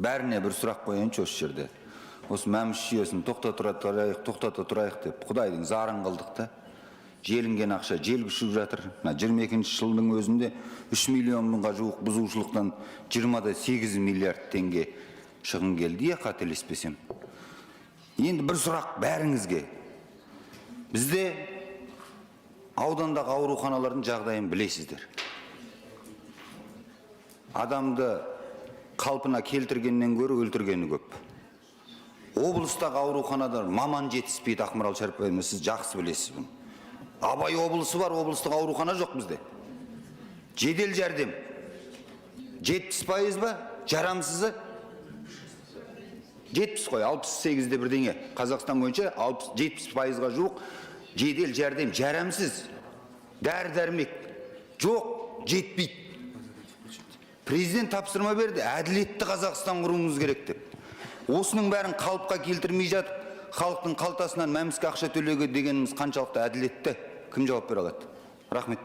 бәріне бір сұрақ қояйыншы осы жерде. Осы мәміш жүйесін тоқтата тұрайық деп, Құдайдың зарын қылдық та. Желінген ақша жел күшіп жатыр. 22-ші жылдың өзінде 3 миллион мыңға жуық бұзушылықтан 28 миллиард теңге шығын келді, қателеспесем. Енді бір сұрақ бәріңізге. Бізде аудандағы ауруханалардың жағдайын білесіздер. Адамды қалпына келтіргеннен көрі өлтіргені көп. Облыстағы ауруханадар маман жетіспейді, Ақмарал Шәріпбаевна, сіз жақсы білесіз бұны. Абай облысы бар, облыстық аурухана жоқ бізде. Жедел жәрдем 70% ба, жарамсызы? 70 қой, 68-де бірдеңе. Қазақстан бойынша 70%-ға жуық жедел жәрдем жарамсыз. Дәрі-дәрмек жоқ, жетпейді. Президент тапсырма берді, әділетті Қазақстан құруымыз керек деп. Осының бәрін қалыпқа келтірмей жатып, халықтың қалтасынан мәміске ақша төлеуге дегеніміз қаншалықты әділетті? Кім жауап бере алады? Рахмет.